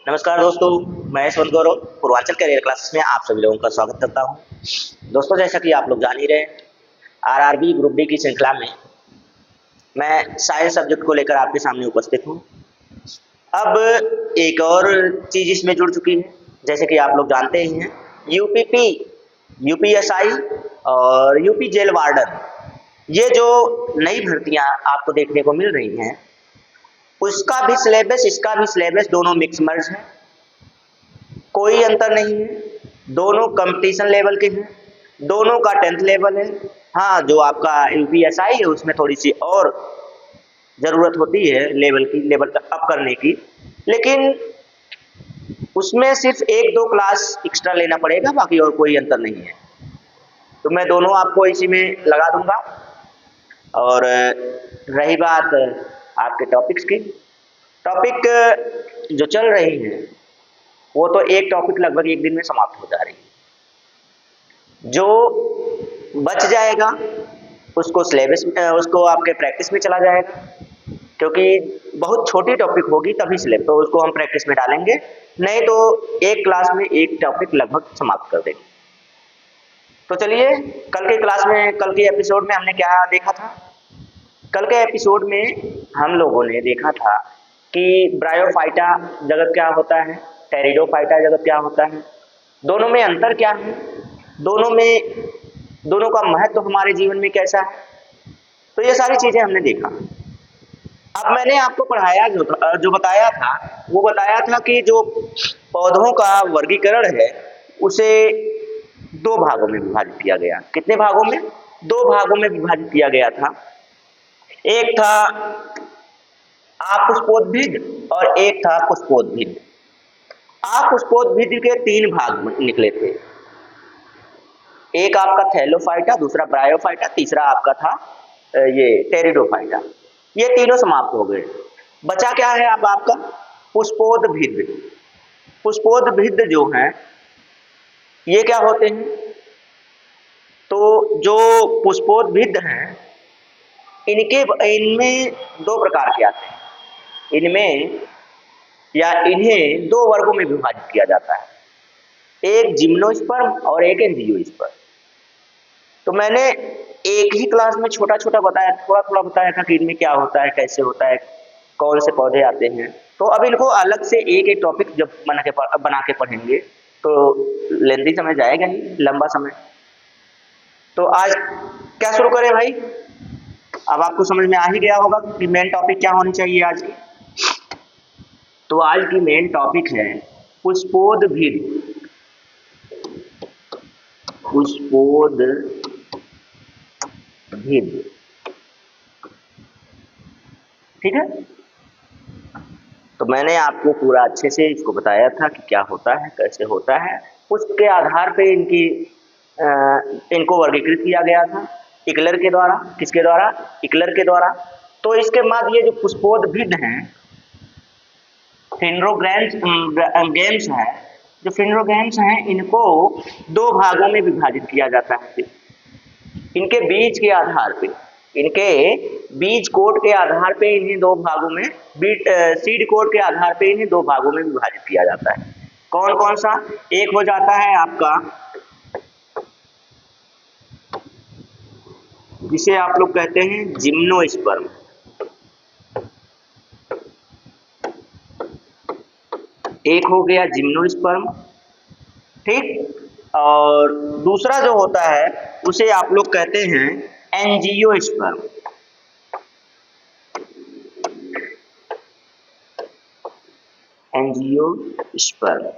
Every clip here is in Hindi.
नमस्कार दोस्तों, मैं यशवंत गौरव पूर्वांचल करियर क्लासेस में आप सभी लोगों का स्वागत करता हूं। दोस्तों, जैसा कि आप लोग जान ही रहे हैं, आरआरबी ग्रुप डी की श्रृंखला में मैं साइंस सब्जेक्ट को लेकर आपके सामने उपस्थित हूं। अब एक और चीज़ इसमें जुड़ चुकी है, जैसे कि आप लोग जानते ही हैं, यूपीपी, यूपीएसआई और यूपी जेल वार्डन, ये जो नई भर्तियां आपको देखने को मिल रही हैं, उसका भी सिलेबस, इसका भी सिलेबस दोनों मिक्स मर्ज है, कोई अंतर नहीं है। दोनों कंपटीशन लेवल के हैं, दोनों का 10th लेवल है। हाँ, जो आपका यूपीएसआई है उसमें थोड़ी सी और ज़रूरत होती है लेवल अप करने की, लेकिन उसमें सिर्फ 1-2 क्लास एक्स्ट्रा लेना पड़ेगा, बाकी और कोई अंतर नहीं है। तो मैं दोनों आपको इसी में लगा दूंगा। और रही बात आपके टॉपिक्स की, टॉपिक जो चल रही हैं वो तो एक टॉपिक लगभग एक दिन में समाप्त हो जा रही है। जो बच जाएगा उसको सिलेबस उसको आपके प्रैक्टिस में चला जाएगा, क्योंकि बहुत छोटी टॉपिक होगी तभी सिलेबस, तो उसको हम प्रैक्टिस में डालेंगे, नहीं तो एक क्लास में एक टॉपिक लगभग समाप्त कर देंगे। तो चलिए, कल के एपिसोड में हमने क्या देखा था? कल के एपिसोड में हम लोगों ने देखा था कि ब्रायोफाइटा जगत क्या होता है, टेरिडोफाइटा जगत क्या होता है, दोनों में अंतर क्या है, दोनों का महत्व हमारे जीवन में कैसा है, तो ये सारी चीजें हमने देखा। अब मैंने आपको पढ़ाया जो बताया था, वो बताया था कि जो पौधों का वर्गीकरण है उसे 2 भागों में विभाजित किया गया। कितने भागों में? 2 भागों में विभाजित किया गया था। एक था अपुष्पोद्भिद और एक था पुष्पोद्भिद। अपुष्पोद्भिद के 3 भाग निकले थे। एक आपका थैलोफाइटा, दूसरा ब्रायोफाइटा, तीसरा आपका था ये टेरिडोफाइटा। ये तीनों समाप्त हो गए। बचा क्या है अब आपका? पुष्पोद्भिद। पुष्पोद्भिद जो हैं ये क्या होते हैं? तो जो पुष्पोद्भिद हैं इनमें 2 प्रकार के आते हैं। इन्हें 2 वर्गों में विभाजित किया जाता है, एक जिम्नोस्पर्म और एक एंजियोस्पर्म। तो मैंने एक ही क्लास में छोटा-छोटा बताया, थोड़ा-थोड़ा बताया था कि इनमें क्या होता है, कैसे होता है, कौन से पौधे आते हैं। तो अब इनको अलग से एक-एक टॉपिक जब बना के पढ़ेंगे तो लेंथी समय जाएगा नहीं, लंबा समय। तो आज क्या शुरू करें भाई? अब आपको समझ में आ ही गया होगा कि मेन टॉपिक क्या होनी चाहिए आज की। तो आज की मेन टॉपिक है पुष्पोद्भिद। पुष्पोद्भिद, ठीक है। तो मैंने आपको पूरा अच्छे से इसको बताया था कि क्या होता है, कैसे होता है। उसके आधार पे इनको वर्गीकृत किया गया था इकलर के द्वारा। किसके द्वारा? इकलर के द्वारा। तो इसके बाद ये जो पुष्पोद्भिद हैं, फिनरोगैम्स हैं, जो फिनरोगैम्स हैं इनको 2 भागों में विभाजित किया जाता है। इनके बीज के आधार पे, इनके बीज कोट के आधार पे इन्हें 2 भागों में, सीड कोट के आधार पे इन्हें 2 भागों में विभाजित किया जाता है। कौन कौन सा? एक हो जाता है आपका, जिसे आप लोग कहते हैं जिम्नोस्पर्म। एक हो गया जिम्नोस्पर्म, ठीक। और दूसरा जो होता है उसे आप लोग कहते हैं एंजियोस्पर्म। एंजियोस्पर्म,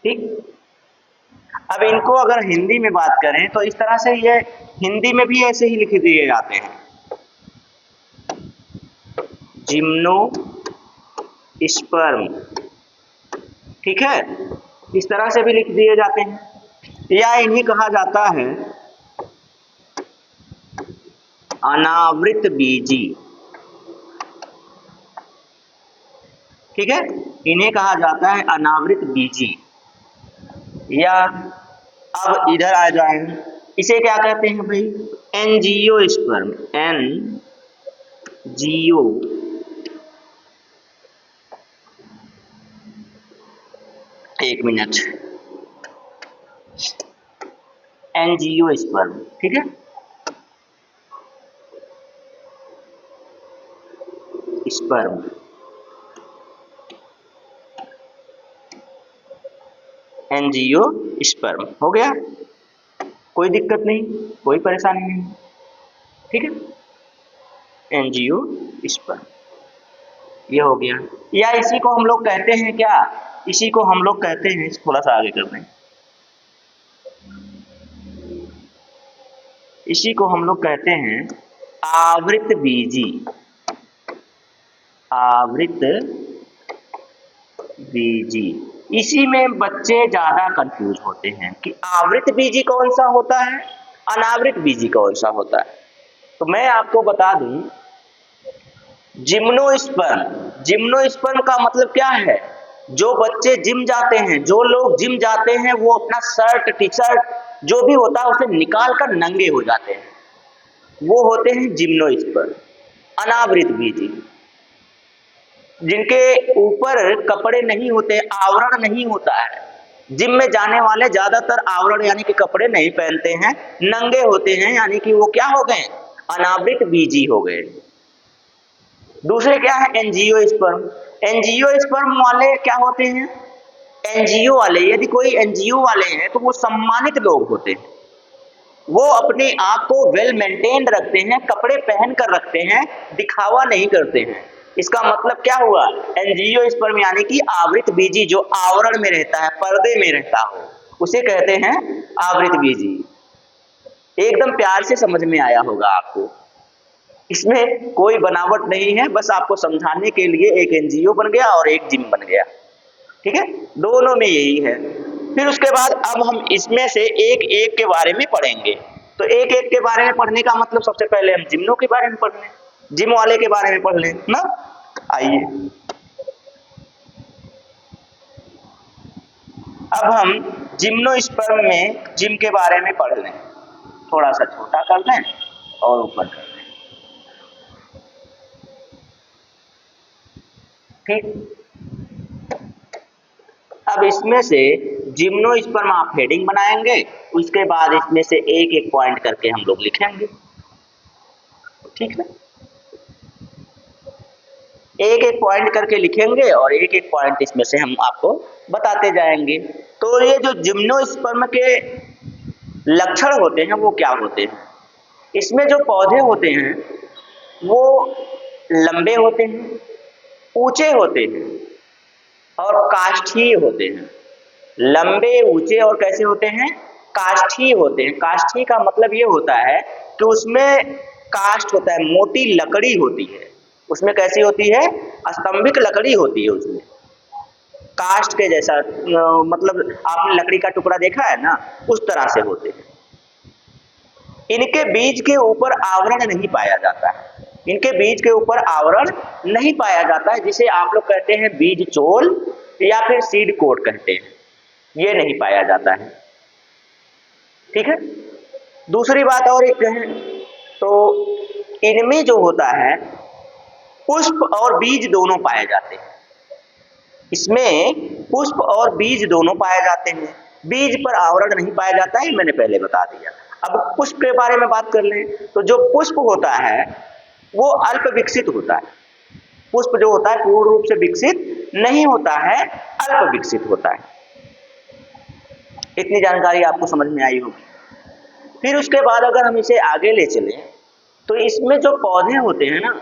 ठीक। अब इनको अगर हिंदी में बात करें तो इस तरह से ये हिंदी में भी ऐसे ही लिख दिए जाते हैं, जिम्नोस्पर्म, ठीक है। इस तरह से भी लिख दिए जाते हैं, या इन्हें कहा जाता है अनावृत बीजी, ठीक है। इन्हें कहा जाता है अनावृत बीजी। या अब इधर आ जाए, इसे क्या कहते हैं भाई? एंजियोस्पर्म। एक मिनट, एंजियोस्पर्म, ठीक है, स्पर्म, एंजियोस्पर्म हो गया, कोई दिक्कत नहीं, कोई परेशानी नहीं, ठीक है, एंजियोस्पर्म ये हो गया। या इसी को हम लोग कहते हैं क्या, इसी को हम लोग कहते हैं, थोड़ा सा आगे कर दें, इसी को हम लोग कहते हैं आवृत बीजी, आवृत बीजी। इसी में बच्चे ज्यादा कंफ्यूज होते हैं कि आवृत बीजी कौन सा होता है, अनावृत बीजी कौन सा होता है। तो मैं आपको बता दूं, जिम्नोस्पर्म, जिम्नोस्पर्म का मतलब क्या है, जो बच्चे जिम जाते हैं, जो लोग जिम जाते हैं वो अपना शर्ट टी शर्ट जो भी होता है उसे निकाल कर नंगे हो जाते हैं, वो होते हैं जिम्नोस्पर्म, अनावृत बीजी। जिनके ऊपर कपड़े नहीं होते, आवरण नहीं होता है, जिम में जाने वाले ज्यादातर आवरण यानी कि कपड़े नहीं पहनते हैं, नंगे होते हैं, यानी कि वो क्या हो गए, अनावृत बीजी हो गए। दूसरे क्या है, एंजियोस्पर्म, एंजियोस्पर्म वाले क्या होते हैं, एनजीओ वाले, यदि कोई एनजीओ वाले हैं तो वो सम्मानित लोग होते हैं, वो अपने आप को वेल मेंटेन्ड रखते हैं, कपड़े पहन कर रखते हैं, दिखावा नहीं करते हैं। इसका मतलब क्या हुआ, एंजियोस्पर्म यानी कि आवृत बीजी, जो आवरण में रहता है, पर्दे में रहता हो, उसे कहते हैं आवृत बीजी। एकदम प्यार से समझ में आया होगा आपको, इसमें कोई बनावट नहीं है, बस आपको समझाने के लिए एक एनजीओ बन गया और एक जिम बन गया, ठीक है, दोनों में यही है। फिर उसके बाद अब हम इसमें से एक एक के बारे में पढ़ेंगे। तो एक एक के बारे में पढ़ने का मतलब सबसे पहले हम जिम्नो के बारे में पढ़ लें, जिम वाले के बारे में पढ़ लें ना। आइए अब हम जिम्नोस्पर्म में जिम के बारे में पढ़ लें, थोड़ा सा छोटा कर लें और ऊपर कर लें, ठीक। अब इसमें से जिम्नोस्पर्म आप हेडिंग बनाएंगे, उसके बाद इसमें से एक एक पॉइंट करके हम लोग लिखेंगे, ठीक है, एक एक पॉइंट करके लिखेंगे और एक एक पॉइंट इसमें से हम आपको बताते जाएंगे। तो ये जो जिम्नोस्पर्म के लक्षण होते हैं वो क्या होते हैं, इसमें जो पौधे होते हैं वो लंबे होते हैं, ऊंचे होते हैं और काष्ठीय होते हैं। लंबे, ऊंचे और कैसे होते हैं, काष्ठीय होते हैं। काष्ठीय का मतलब ये होता है कि उसमें काष्ठ होता है, मोटी लकड़ी होती है, उसमें कैसी होती है, स्तंभिक लकड़ी होती है, उसमें काष्ठ के जैसा, मतलब आपने लकड़ी का टुकड़ा देखा है ना, उस तरह से होते हैं। इनके बीज के ऊपर आवरण नहीं पाया जाता है, इनके बीज के ऊपर आवरण नहीं पाया जाता है, जिसे आप लोग कहते हैं बीज चोल या फिर सीड कोट कहते हैं, ये नहीं पाया जाता है, ठीक है। दूसरी बात और एक है, तो इनमें जो होता है पुष्प और बीज दोनों पाए जाते हैं, इसमें पुष्प और बीज दोनों पाए जाते हैं, बीज पर आवरण नहीं पाया जाता है, मैंने पहले बता दिया। अब पुष्प के बारे में बात कर लें, तो जो पुष्प होता है वो अल्प विकसित होता है, पुष्प जो होता है पूर्ण रूप से विकसित नहीं होता है, अल्प विकसित होता है। इतनी जानकारी आपको समझ में आई होगी। फिर उसके बाद अगर हम इसे आगे ले चलें, तो इसमें जो पौधे होते हैं ना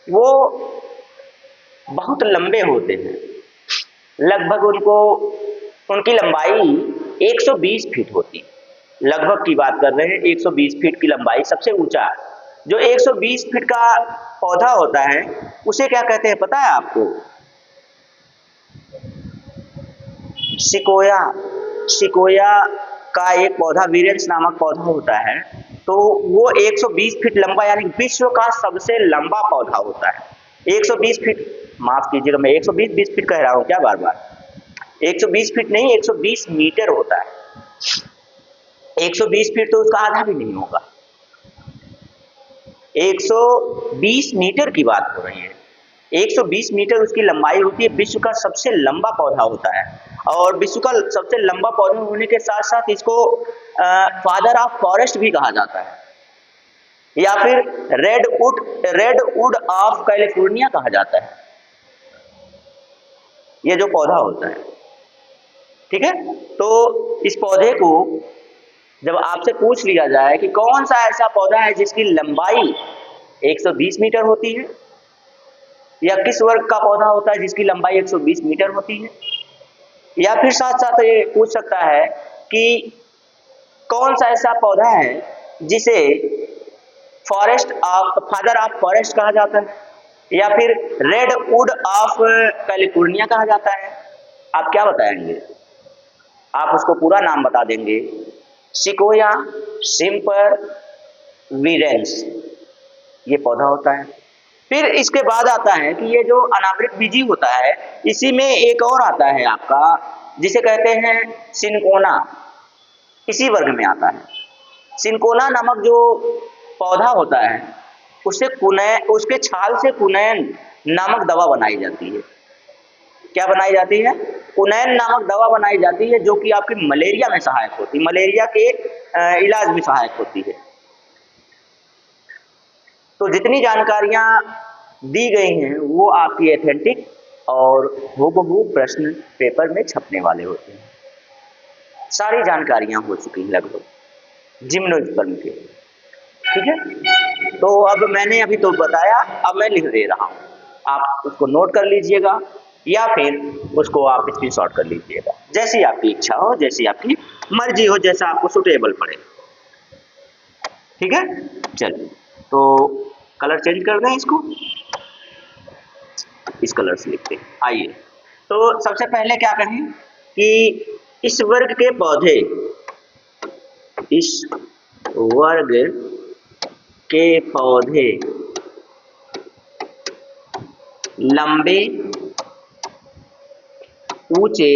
वो बहुत लंबे होते हैं, लगभग उनकी लंबाई 120 फीट होती है, लगभग की बात कर रहे हैं, 120 फीट की लंबाई। सबसे ऊंचा जो 120 फीट का पौधा होता है उसे क्या कहते हैं पता है आपको, सिकोया। सिकोया का एक पौधा वीरेंस नामक पौधा होता है, तो वो 120 फीट लंबा, यानी विश्व का सबसे लंबा पौधा होता है। 120 फीट, माफ कीजिएगा मैं 120 फीट कह रहा हूं क्या बार बार, 120 फीट नहीं 120 मीटर होता है, 120 फीट तो उसका आधा भी नहीं होगा, 120 मीटर की बात हो रही है, 120 मीटर उसकी लंबाई होती है, विश्व का सबसे लंबा पौधा होता है। और विश्व का सबसे लंबा पौधा होने के साथ साथ इसको फादर ऑफ फॉरेस्ट भी कहा जाता है, या फिर रेडवुड ऑफ कैलिफोर्निया कहा जाता है, ये जो पौधा होता है। ठीक है, तो इस पौधे को जब आपसे पूछ लिया जाए कि कौन सा ऐसा पौधा है जिसकी लंबाई 120 मीटर होती है, या किस वर्ग का पौधा होता है जिसकी लंबाई 120 मीटर होती है, या फिर साथ साथ ये पूछ सकता है कि कौन सा ऐसा पौधा है जिसे फादर ऑफ फॉरेस्ट कहा जाता है, या फिर रेडवुड ऑफ कैलिफोर्निया कहा जाता है। आप क्या बताएंगे? आप उसको पूरा नाम बता देंगे, सिकोया सिम्पर वीरेंस ये पौधा होता है। फिर इसके बाद आता है कि ये जो अनावृत बीजी होता है, इसी में एक और आता है आपका, जिसे कहते हैं सिनकोना, इसी वर्ग में आता है। सिनकोना नामक जो पौधा होता है उसके छाल से कुनैन नामक दवा बनाई जाती है। क्या बनाई जाती है? कुनैन नामक दवा बनाई जाती है, जो कि आपकी मलेरिया में सहायक होती है, मलेरिया के इलाज में सहायक होती है। तो जितनी जानकारियां दी गई हैं वो आपकी एथेंटिक और हूबहू प्रश्न पेपर में छपने वाले होते हैं। सारी जानकारियां हो चुकी हैं लगभग जिम्नोस्पर्म के। ठीक है, तो अब मैंने अभी तो बताया, अब मैं लिख दे रहा हूं, आप उसको नोट कर लीजिएगा या फिर उसको आप स्क्रीनशॉट कर लीजिएगा, जैसी आपकी इच्छा हो, जैसी आपकी मर्जी हो, जैसा आपको सुटेबल पड़े। ठीक है, चलिए तो कलर चेंज कर दें, इसको इस कलर से लिखते हैं। आइए, तो सबसे पहले क्या कहें कि इस वर्ग के पौधे, इस वर्ग के पौधे लंबे, ऊंचे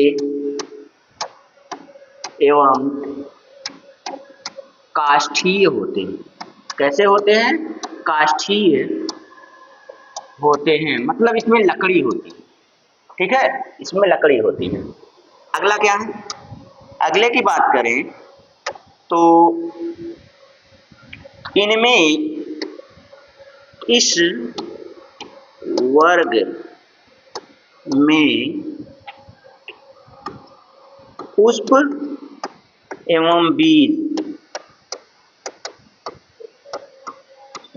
एवं काष्ठीय होते हैं। कैसे होते हैं? काष्ठीय होते हैं, मतलब इसमें लकड़ी होती है। ठीक है, इसमें लकड़ी होती है। अगला क्या है? अगले की बात करें तो इनमें, इस वर्ग में पुष्प एवं बीज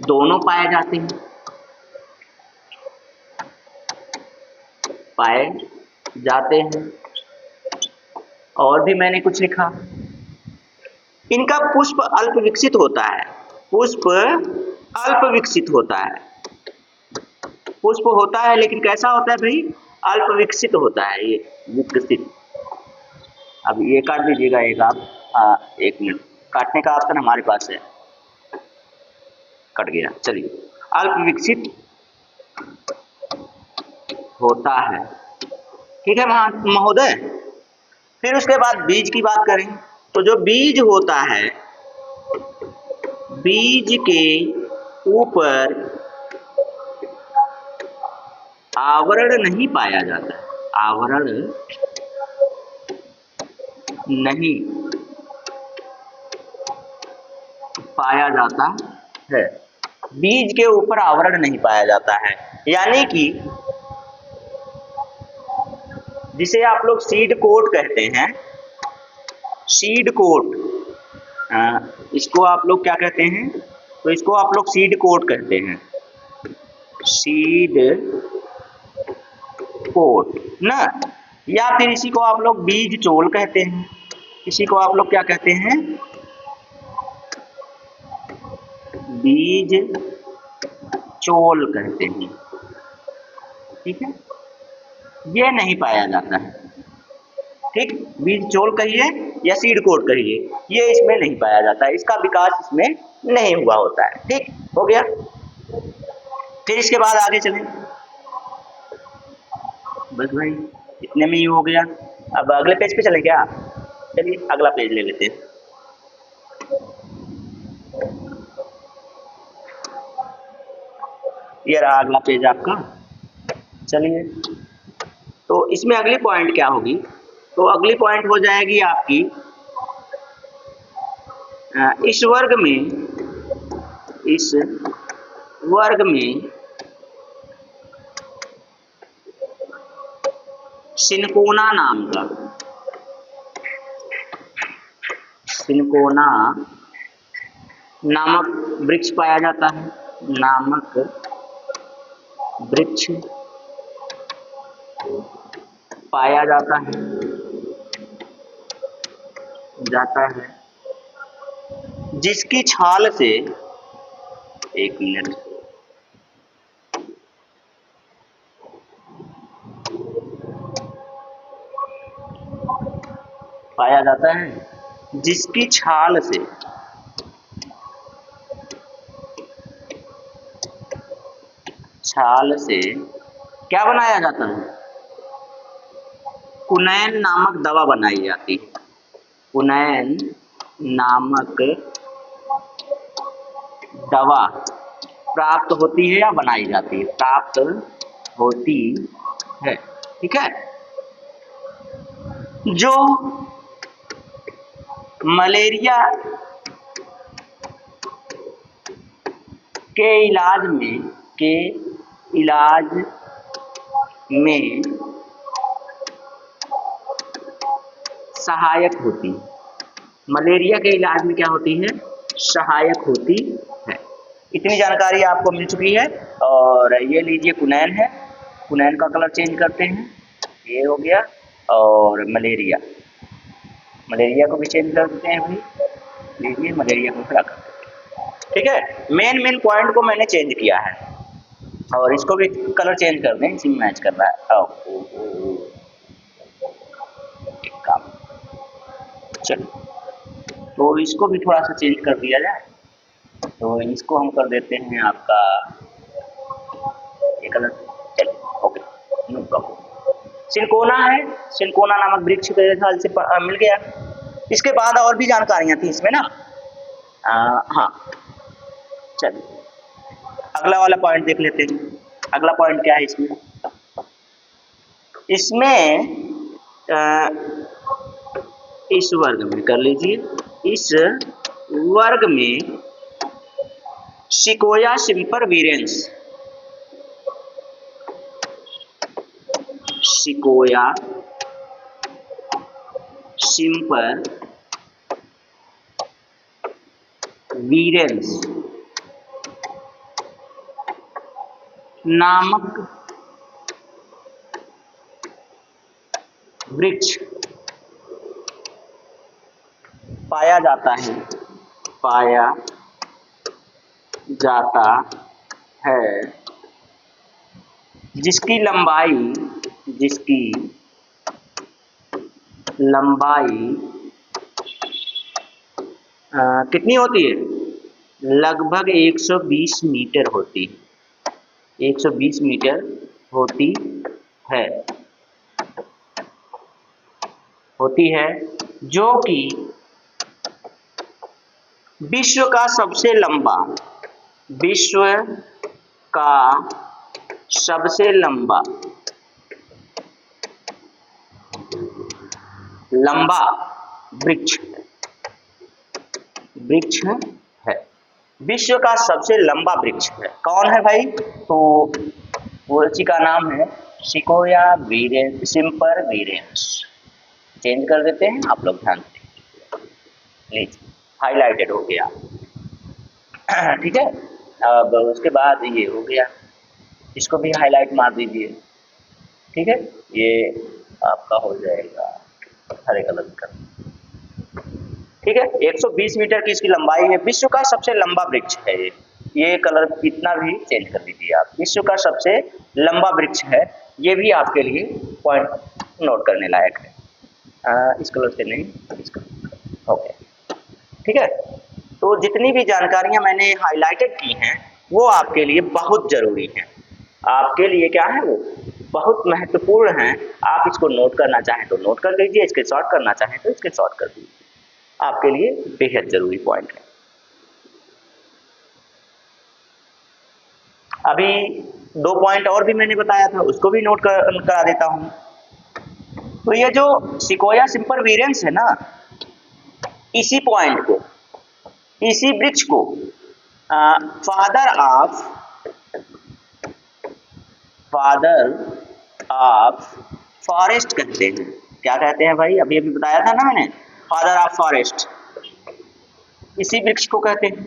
दोनों पाए जाते हैं, पाए जाते हैं। और भी मैंने कुछ लिखा, इनका पुष्प अल्प विकसित होता है, पुष्प अल्प विकसित होता है। पुष्प होता है लेकिन कैसा होता है भाई? अल्प विकसित होता है, ये विकसित। अब ये काट दीजिएगा एक आप, एक मिनट, काटने का ऑप्शन हमारे पास है, कट गया। चलिए, अल्प विकसित होता है। ठीक है महोदय। फिर उसके बाद बीज की बात करें तो जो बीज होता है, बीज के ऊपर आवरण नहीं पाया जाता है, आवरण नहीं पाया जाता है, बीज के ऊपर आवरण नहीं पाया जाता है, यानी कि जिसे आप लोग सीड कोट कहते हैं, सीड कोट, इसको आप लोग क्या कहते हैं? तो इसको आप लोग सीड कोट कहते हैं, सीड कोट ना, या फिर इसी को आप लोग बीज चोल कहते हैं, इसी को आप लोग क्या कहते हैं? बीज चोल कहते हैं। ठीक है, ये नहीं पाया जाता है। ठीक, बीज चोल कहिए या सीड कोट कहिए, ये इसमें नहीं पाया जाता है, इसका विकास इसमें नहीं हुआ होता है। ठीक हो गया। फिर इसके बाद आगे चलें, बस भाई इतने में ही हो गया। अब अगले पेज पे चलें क्या? चलिए अगला पेज ले लेते हैं। ये रहा अगला पेज आपका। चलिए, तो इसमें अगली पॉइंट क्या होगी तो अगली पॉइंट हो जाएगी आपकी इस वर्ग में सिनकोना नामक वृक्ष पाया जाता है। नामक वृक्ष पाया जाता है जिसकी छाल से, एक मिनट, पाया जाता है जिसकी छाल से क्या बनाया जाता है? कुनैन नामक दवा बनाई जाती है। कुनैन नामक दवा प्राप्त होती है या बनाई जाती है? प्राप्त होती है। ठीक है, जो मलेरिया के इलाज में सहायक होती है। मलेरिया के इलाज में क्या होती है? सहायक होती है। इतनी जानकारी आपको मिल चुकी है। और ये लीजिए कुनैन है, कुनैन का कलर चेंज करते हैं, ये हो गया। और मलेरिया को भी चेंज कर देते हैं भाई, लीजिए मलेरिया को खड़ा कर देते हैं। ठीक है, मेन पॉइंट को मैंने चेंज किया है और इसको भी कलर चेंज कर दें, इसी में मैच कर रहा है। एक काम, चलिए तो इसको भी थोड़ा सा चेंज कर दिया जाए। तो इसको हम कर देते हैं आपका ये कलर, चलिए ओके, नो प्रॉब्लम। सिनकोना है, सिनकोना नामक वृक्ष के ख्याल से मिल गया। इसके बाद और भी जानकारियां थी इसमें ना, हाँ चलिए अगला वाला पॉइंट देख लेते हैं। अगला पॉइंट क्या है इसमें इस वर्ग में कर लीजिए, इस वर्ग में सिकोया सिम्पर वीरेंस, सिकोया सिम्पर वीरेंस नामक वृक्ष पाया जाता है जिसकी लंबाई कितनी होती है? लगभग 120 मीटर होती है। 120 मीटर होती है जो कि विश्व का सबसे लंबा वृक्ष है। विश्व का सबसे लंबा वृक्ष है। कौन है भाई? तो वृक्ष का नाम है सिकोया सिम्पर वीरेंस। चेंज कर देते हैं, आप लोग ध्यान दें, हाईलाइटेड हो गया। ठीक है, अब उसके बाद ये हो गया, इसको भी हाईलाइट मार दीजिए। ठीक है, ये आपका हो जाएगा हरे कलर का। ठीक है, 120 मीटर की इसकी लंबाई है, विश्व का सबसे लंबा वृक्ष है ये कलर इतना भी चेंज कर दीजिए आप, विश्व का सबसे लंबा वृक्ष है। ये भी आपके लिए पॉइंट नोट करने लायक है। इस कलर से नहीं, इस कलर, ओके ठीक है। तो जितनी भी जानकारियां मैंने हाईलाइटेड की हैं वो आपके लिए बहुत जरूरी हैं, आपके लिए क्या है वो बहुत महत्वपूर्ण है। आप इसको नोट करना चाहें तो नोट कर लीजिए, स्क्रीनशॉट करना चाहें तो स्क्रीनशॉट कर दीजिए, आपके लिए बेहद जरूरी पॉइंट है। अभी 2 पॉइंट और भी मैंने बताया था, उसको भी नोट करा देता हूं। तो ये जो सिकोया सिम्परवीरेंस है ना, इसी पॉइंट को, इसी वृक्ष को फादर ऑफ फॉरेस्ट कहते हैं। क्या कहते हैं भाई? अभी अभी बताया था ना मैंने, फादर ऑफ फॉरेस्ट, इसी वृक्ष को कहते हैं।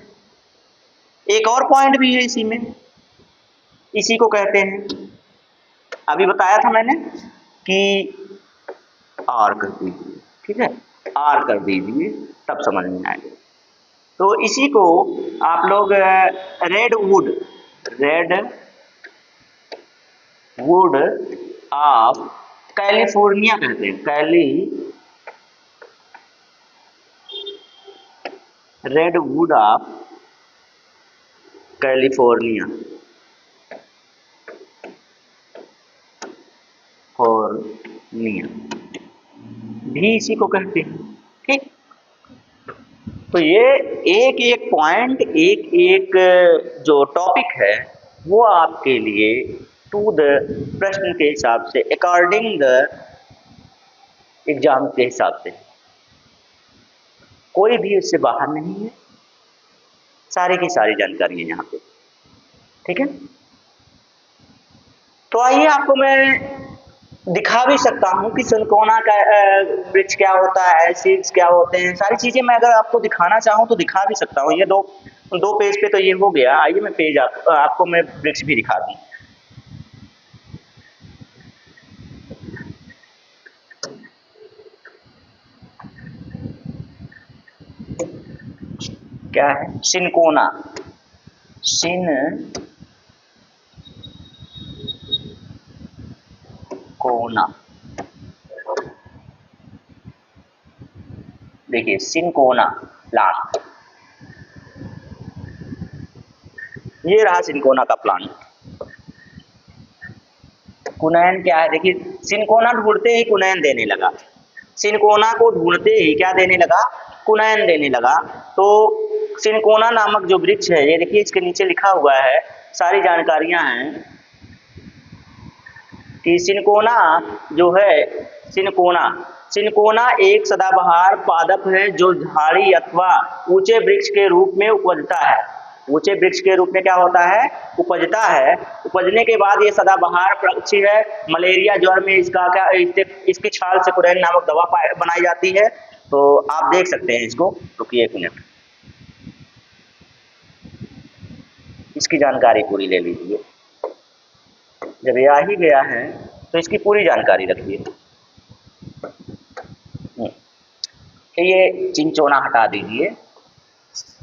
एक और पॉइंट भी है इसी में, इसी को कहते हैं। अभी बताया था मैंने कि आर कर दीजिए, ठीक है, आर कर दीजिए तब समझ में आएगा। तो इसी को आप लोग रेडवुड ऑफ कैलिफोर्निया कहते हैं। रेडवुड ऑफ कैलिफोर्निया भी इसी को कहते हैं, ठीक। तो ये एक एक पॉइंट, एक एक जो टॉपिक है वो आपके लिए टू द प्रश्न के हिसाब से, अकॉर्डिंग द एग्जाम के हिसाब से, कोई भी इससे बाहर नहीं है, सारी की सारी जानकारी है यहाँ पे, ठीक है। तो आइए आपको मैं दिखा भी सकता हूँ कि सिनकोना का वृक्ष क्या होता है, सीड्स क्या होते हैं, सारी चीजें मैं अगर आपको दिखाना चाहूँ तो दिखा भी सकता हूँ। ये दो पेज पे तो ये हो गया। आइए मैं पेज आपको मैं वृक्ष भी दिखा दूँ। क्या है? सिनकोना, देखिए सिनकोना प्लांट, ये रहा सिनकोना का प्लांट। कुनैन क्या है? देखिए सिनकोना ढूंढते ही कुनैन देने लगा, सिनकोना को ढूंढते ही क्या देने लगा? कुनैन देने लगा। तो सिनकोना नामक जो वृक्ष है, ये देखिए इसके नीचे लिखा हुआ है, सारी जानकारियां हैं कि सिनकोना जो है, सिनकोना एक सदाबहार पादप है जो झाड़ी अथवा ऊंचे वृक्ष के रूप में उपजता है। ऊंचे वृक्ष के रूप में क्या होता है? उपजता है। उपजने के बाद ये सदाबहार पक्षी है। मलेरिया ज्वर में इसका क्या, इसकी छाल से कुनैन नामक दवा बनाई जाती है। तो आप देख सकते हैं इसको, रुकिए एक मिनट, इसकी जानकारी पूरी ले लीजिए। जब ये आ ही गया है तो इसकी पूरी जानकारी रखिए। ये चिंचोना हटा दीजिए,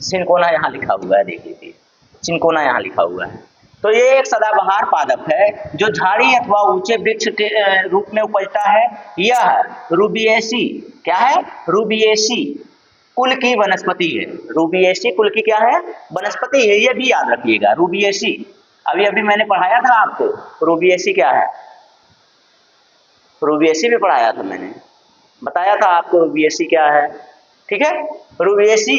सिनकोना यहाँ लिखा हुआ है, देख लीजिए सिनकोना यहाँ लिखा हुआ है। तो ये एक सदाबहार पादप है जो झाड़ी अथवा ऊंचे वृक्ष के रूप में उपजता है। यह रूबिएसी, क्या है? रूबिएसी कुल की वनस्पति है। रूबिएसी कुल की क्या है? वनस्पति है। ये भी याद रखिएगा, रूबिएसी। अभी अभी मैंने पढ़ाया था आपको, रूबिएसी क्या है, रूबिएसी भी पढ़ाया था मैंने, बताया था आपको रूबिएसी क्या है, ठीक है। रूबिएसी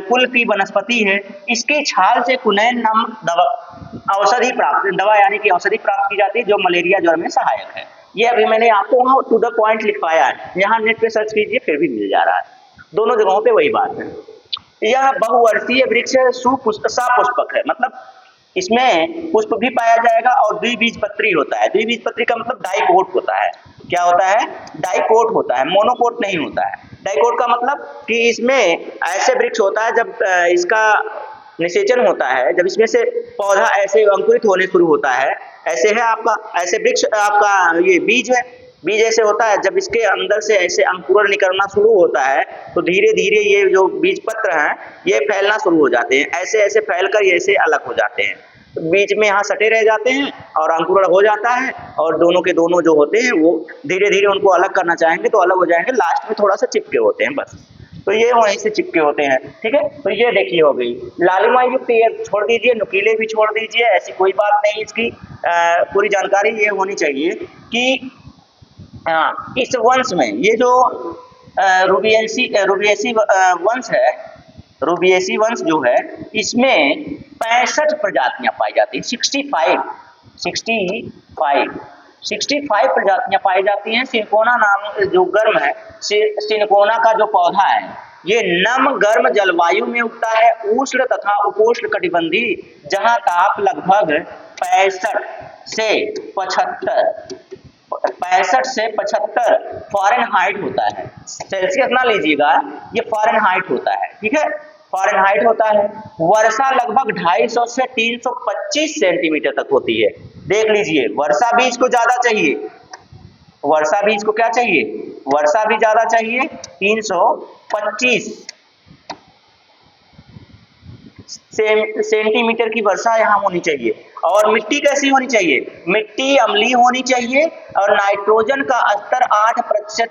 कुल की वनस्पति है। इसकी छाल से कुनैन नामक दवा, औषधि प्राप्त, दवा यानी कि औषधि प्राप्त की जाती है जो मलेरिया ज्वर में सहायक है। ये अभी मैंने आपको वहाँ टू द पॉइंट लिखवाया है, यहाँ नेट पे सर्च कीजिए फिर भी मिल जा रहा है, दोनों जगहों पे वही बात है। यह बहुवर्षीय वृक्ष सपुष्पक है, मतलब इसमें पुष्प भी पाया जाएगा और द्विबीजपत्री होता है। द्विबीजपत्री का मतलब डाइकोट होता है। क्या होता है? डाइकोट होता है, मोनोकोट नहीं होता है। डाइकोट का मतलब कि इसमें ऐसे वृक्ष होता है जब इसका निषेचन होता है, जब इसमें से पौधा ऐसे अंकुरित होने शुरू होता है, ऐसे है आपका, ऐसे वृक्ष आपका ये बीज है, बीज ऐसे होता है, जब इसके अंदर से ऐसे अंकुरण निकलना शुरू होता है तो धीरे धीरे ये जो बीज पत्र हैं ये फैलना शुरू हो जाते हैं, ऐसे ऐसे फैलकर ये ऐसे अलग हो जाते हैं। तो बीच में यहाँ सटे रह जाते हैं और अंकुरण हो जाता है, और दोनों के दोनों जो होते हैं वो धीरे धीरे उनको अलग करना चाहेंगे तो अलग हो जाएंगे, लास्ट में थोड़ा सा चिपके होते हैं बस। तो ये वहीं से चिपके होते हैं, ठीक है। तो ये देखिए हो गई लालिमा युक्त, ये छोड़ दीजिए, नुकीले भी छोड़ दीजिए, ऐसी कोई बात नहीं। इसकी पूरी जानकारी ये होनी चाहिए कि इस वंश में ये जो रूबिएसी वंश है, रूबिएसी वंश जो है इसमें 65 प्रजातियां पाई जाती हैं, 65 65 प्रजातियां पाई जाती हैं। सिनकोना नाम जो गर्म है, सिनकोना का जो पौधा है ये नम गर्म जलवायु में उगता है, उष्ण तथा उपोष्ण कटिबंधीय, जहां ताप लगभग 65 से 75 फ़ारेनहाइट होता है। सेल्सियस ना लीजिएगा, ये फ़ारेनहाइट होता है, ठीक है, फ़ारेनहाइट होता है। वर्षा लगभग 250 से 325 सेंटीमीटर तक होती है। देख लीजिए, वर्षा भी इसको ज्यादा चाहिए, वर्षा भी इसको क्या चाहिए, वर्षा भी ज्यादा चाहिए, 325 सेंटीमीटर की वर्षा यहाँ होनी चाहिए। और मिट्टी कैसी होनी चाहिए, मिट्टी अम्लीय होनी चाहिए और नाइट्रोजन का स्तर 8%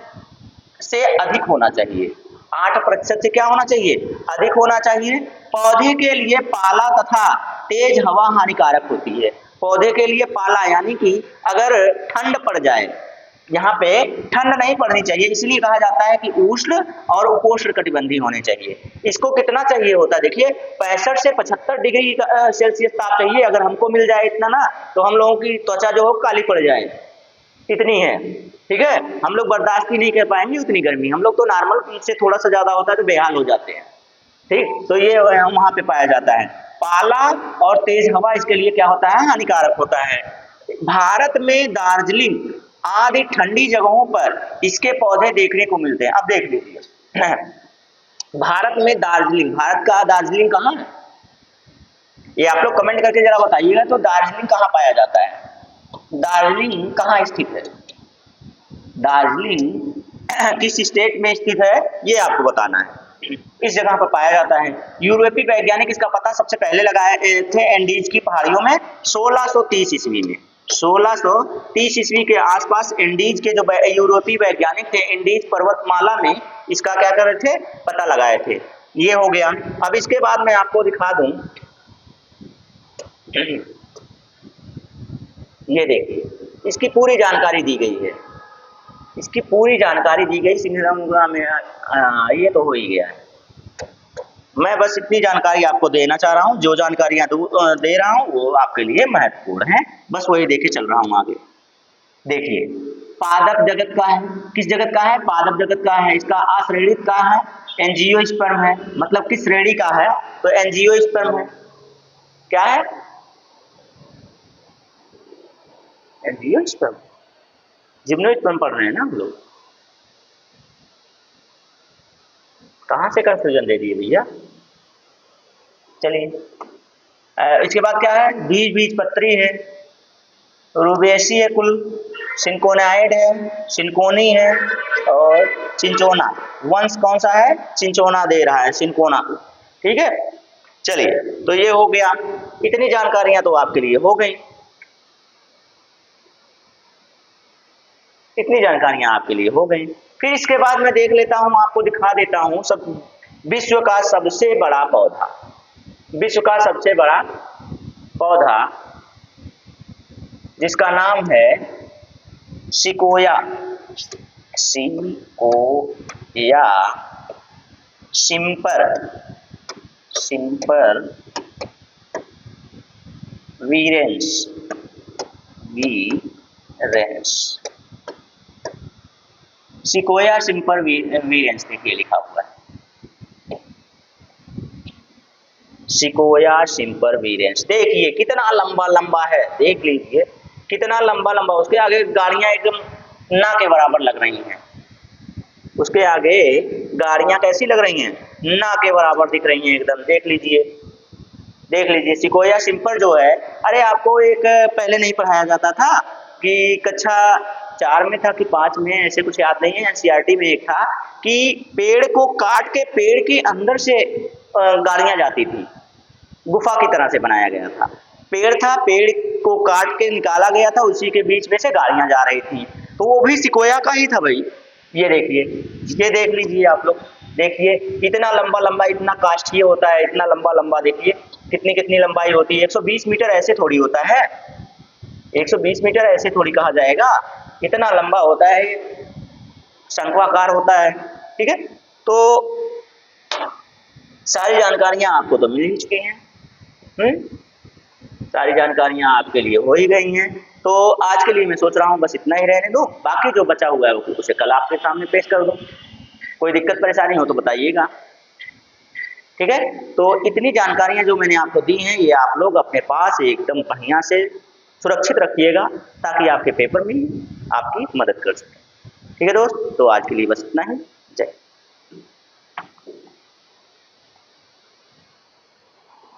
से अधिक होना चाहिए। 8% से क्या होना चाहिए, अधिक होना चाहिए। पौधे के लिए पाला तथा तेज हवा हानिकारक होती है। पौधे के लिए पाला यानी कि अगर ठंड पड़ जाए, यहाँ पे ठंड नहीं पड़नी चाहिए, इसलिए कहा जाता है कि उष्ण और उपोष्ण कटिबंधीय होने चाहिए। इसको कितना चाहिए होता है, देखिए 65 से 75 डिग्री सेल्सियस ताप चाहिए। अगर हमको मिल जाए इतना ना, तो हम लोगों की त्वचा जो है काली पड़ जाए, इतनी है, ठीक है। हम लोग बर्दाश्त ही नहीं कर पाएंगे उतनी गर्मी, हम लोग तो नॉर्मल से थोड़ा सा ज्यादा होता है तो बेहाल हो जाते हैं, ठीक। तो ये वहां पे पाया जाता है। पाला और तेज हवा इसके लिए क्या होता है, हानिकारक होता है। भारत में दार्जिलिंग आदि ठंडी जगहों पर इसके पौधे देखने को मिलते हैं। अब देख लीजिए भारत में दार्जिलिंग, भारत का दार्जिलिंग कहाँ है, ये आप लोग कमेंट करके जरा बताइएगा। तो दार्जिलिंग कहाँ पाया जाता है, दार्जिलिंग कहाँ स्थित है, दार्जिलिंग किस स्टेट में स्थित है, ये आपको बताना है। इस जगह पर पाया जाता है। यूरोपीय वैज्ञानिक इसका पता सबसे पहले लगाए थे एंडीज की पहाड़ियों में 1630 ईस्वी में। 1630 ईस्वी के आसपास एंडीज के जो यूरोपीय वैज्ञानिक थे, एंडीज पर्वतमाला में इसका क्या कर रहे थे, पता लगाए थे। ये हो गया। अब इसके बाद मैं आपको दिखा दूं, ये देखिए इसकी पूरी जानकारी दी गई है, इसकी पूरी जानकारी दी गई सिंगरंगा में। ये तो हो ही गया है, मैं बस इतनी जानकारी आपको देना चाह रहा हूँ। जो जानकारियां दे रहा हूँ वो आपके लिए महत्वपूर्ण है, बस वही देके चल रहा हूँ आगे। देखिए पादप जगत का है, किस जगत का है, पादप जगत का है। इसका आश्रेणित का है, एंजियोस्पर्म है, मतलब किस श्रेणी का है, तो एंजियोस्पर्म है। क्या है, एंजियोस्पर्म, जिम्नोस्पर्म पढ़ रहे हैं ना हम लोग, कहाँ से कंफ्यूजन दे दिए भैया। चलिए इसके बाद क्या है, बीज बीजपत्री है, रूबेसी है, कुल सिंकोनाइड है, सिंकोनी है और चिंचोना। वंश कौन सा है, चिंचोना दे रहा है, सिंकोना, ठीक है। चलिए तो ये हो गया, इतनी जानकारियां तो आपके लिए हो गई, इतनी जानकारियां आपके लिए हो गई। फिर इसके बाद मैं देख लेता हूं, आपको दिखा देता हूं सब विश्व का सबसे बड़ा पौधा, विश्व का सबसे बड़ा पौधा जिसका नाम है sequoia, sequoia semper, semper virens, virens, sequoia semper virens, देखिए लिखा हुआ है सिकोया सिम्पर वीरेंस। देखिए कितना लंबा लंबा है, देख लीजिए कितना लंबा लंबा। उसके आगे गाड़ियां एकदम ना के बराबर लग रही हैं, उसके आगे गाड़ियां कैसी लग रही हैं, ना के बराबर दिख रही हैं एकदम। देख लीजिए, देख लीजिए सिकोया सिम्पर जो है, अरे आपको एक पहले नहीं पढ़ाया जाता था कि कक्षा 4 में था कि 5 में, ऐसे कुछ याद नहीं है, एनसीईआरटी में एक था कि पेड़ को काट के पेड़ के अंदर से गाड़ियां जाती थी, गुफा की तरह से बनाया गया था। पेड़ था, पेड़ को काट के निकाला गया था, उसी के बीच में से गाड़ियां जा रही थी, तो वो भी सिकोया का ही था भाई। ये देखिए, ये देख लीजिए आप लोग, देखिए इतना लंबा लंबा, इतना काष्ठीय होता है, इतना लंबा लंबा, देखिए कितनी कितनी लंबाई होती है। 120 मीटर ऐसे थोड़ी होता है, 120 मीटर ऐसे थोड़ी कहा जाएगा, इतना लंबा होता है, शंक्वाकार होता है, ठीक है। तो सारी जानकारियां आपको तो मिल ही चुकी हैं। सारी जानकारियाँ आपके लिए हो ही गई हैं। तो आज के लिए मैं सोच रहा हूँ बस इतना ही रहने दूँ, बाकी जो बचा हुआ है उसे कल आपके सामने पेश कर दूँ। कोई दिक्कत परेशानी हो तो बताइएगा, ठीक है। तो इतनी जानकारियाँ जो मैंने आपको दी हैं, ये आप लोग अपने पास एकदम बढ़िया से सुरक्षित रखिएगा, ताकि आपके पेपर में आपकी मदद कर सकें। ठीक है दोस्त, तो आज के लिए बस इतना ही। जय